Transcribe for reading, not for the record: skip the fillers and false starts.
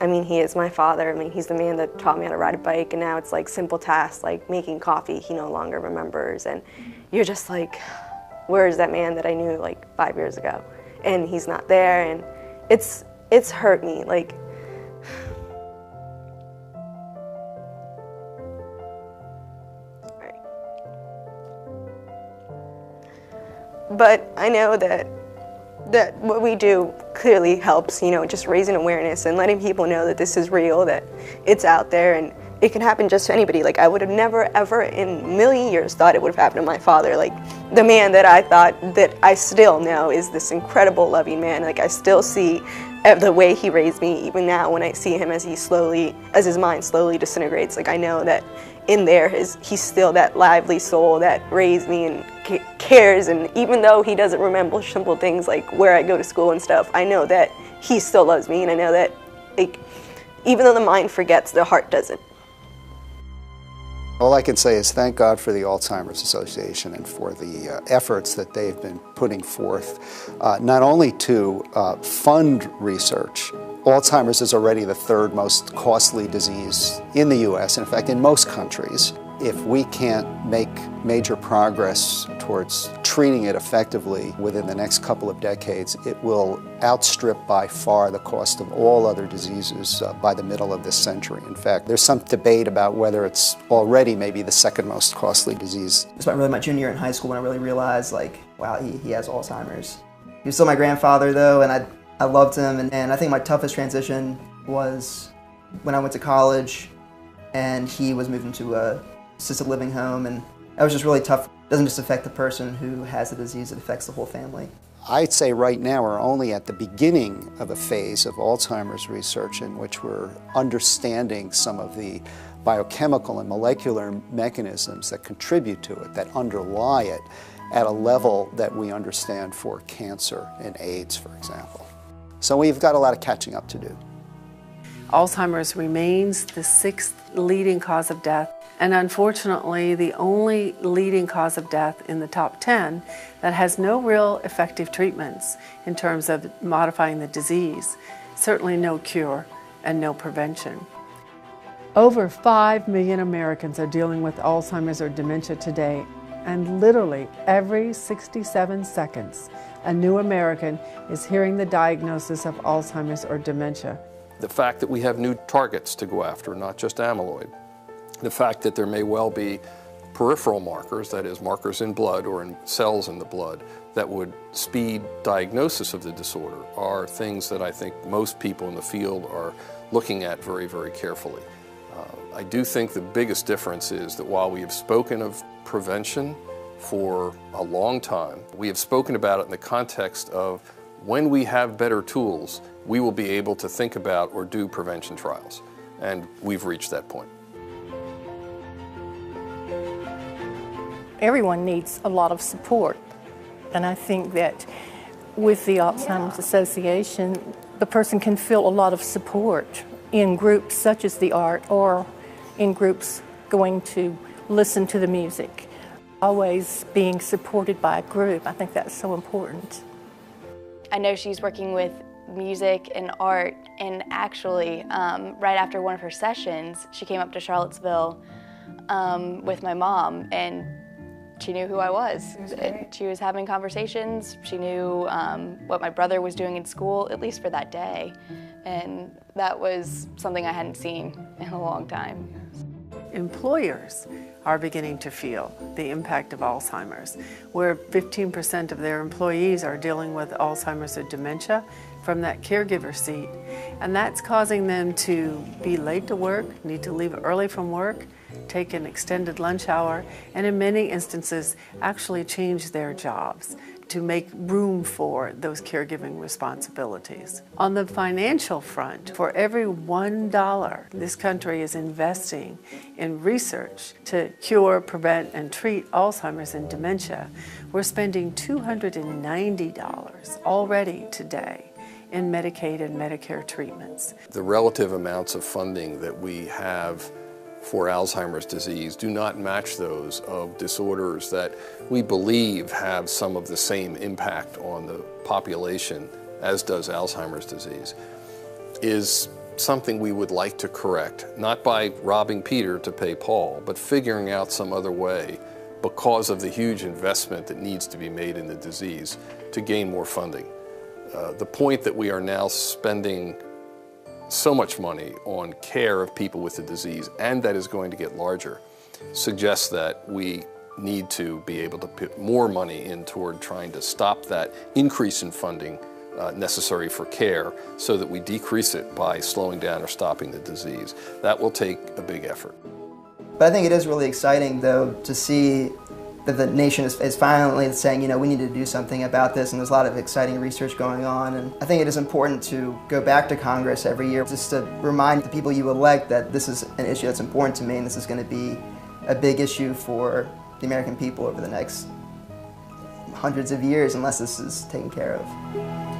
I mean, he is my father. I mean, he's the man that taught me how to ride a bike, and now it's like simple tasks like making coffee he no longer remembers, and you're just like, where is that man that I knew like 5 years ago? And he's not there, and it's hurt me, like. But I know that what we do clearly helps, you know, just raising awareness and letting people know that this is real, that it's out there, and it can happen just to anybody. Like, I would have never, ever in a million years thought it would have happened to my father. Like, the man that I thought, that I still know is this incredible, loving man. Like, I still see the way he raised me, even now when I see him as his mind slowly disintegrates. Like, I know that in there, he's still that lively soul that raised me and cares, and even though he doesn't remember simple things like where I go to school and stuff, I know that he still loves me, and I know that, like, even though the mind forgets, the heart doesn't. All I can say is thank God for the Alzheimer's Association and for the efforts that they've been putting forth, not only to fund research. Alzheimer's is already the third most costly disease in the U.S., in fact, in most countries. If we can't make major progress towards treating it effectively within the next couple of decades, it will outstrip by far the cost of all other diseases by the middle of this century. In fact, there's some debate about whether it's already maybe the second most costly disease. It was about really my junior year in high school when I really realized, like, wow, he has Alzheimer's. He was still my grandfather, though, and I loved him, and I think my toughest transition was when I went to college and he was moved into a assisted living home, and that was just really tough. It doesn't just affect the person who has the disease, it affects the whole family. I'd say right now we're only at the beginning of a phase of Alzheimer's research in which we're understanding some of the biochemical and molecular mechanisms that contribute to it, that underlie it, at a level that we understand for cancer and AIDS, for example. So we've got a lot of catching up to do. Alzheimer's remains the 6th leading cause of death, and unfortunately the only leading cause of death in the top 10 that has no real effective treatments in terms of modifying the disease, certainly no cure and no prevention. Over 5 million Americans are dealing with Alzheimer's or dementia today, and literally every 67 seconds, a new American is hearing the diagnosis of Alzheimer's or dementia. The fact that we have new targets to go after, not just amyloid. The fact that there may well be peripheral markers, that is, markers in blood or in cells in the blood, that would speed diagnosis of the disorder are things that I think most people in the field are looking at very, very carefully. I do think the biggest difference is that while we have spoken of prevention for a long time, we have spoken about it in the context of when we have better tools, we will be able to think about or do prevention trials. And we've reached that point. Everyone needs a lot of support. And I think that with the Alzheimer's Association, the person can feel a lot of support in groups such as the art or in groups going to listen to the music. Always being supported by a group, I think that's so important. I know she's working with music and art, and actually, right after one of her sessions, she came up to Charlottesville with my mom, and she knew who I was. She was having conversations. She knew what my brother was doing in school, at least for that day, and that was something I hadn't seen in a long time. Employers are beginning to feel the impact of Alzheimer's, where 15% of their employees are dealing with Alzheimer's or dementia from that caregiver seat, and that's causing them to be late to work, need to leave early from work, take an extended lunch hour, and in many instances actually change their jobs to make room for those caregiving responsibilities. On the financial front, for every $1 this country is investing in research to cure, prevent, and treat Alzheimer's and dementia, we're spending $290 already today in Medicaid and Medicare treatments. The relative amounts of funding that we have for Alzheimer's disease do not match those of disorders that we believe have some of the same impact on the population as does Alzheimer's disease. Is something we would like to correct, not by robbing Peter to pay Paul, but figuring out some other way because of the huge investment that needs to be made in the disease to gain more funding. The point that we are now spending so much money on care of people with the disease, and that is going to get larger, suggests that we need to be able to put more money in toward trying to stop that increase in funding necessary for care so that we decrease it by slowing down or stopping the disease. That will take a big effort. But I think it is really exciting, though, to see that the nation is finally saying, you know, we need to do something about this, and there's a lot of exciting research going on. And I think it is important to go back to Congress every year just to remind the people you elect that this is an issue that's important to me, and this is going to be a big issue for the American people over the next hundreds of years unless this is taken care of.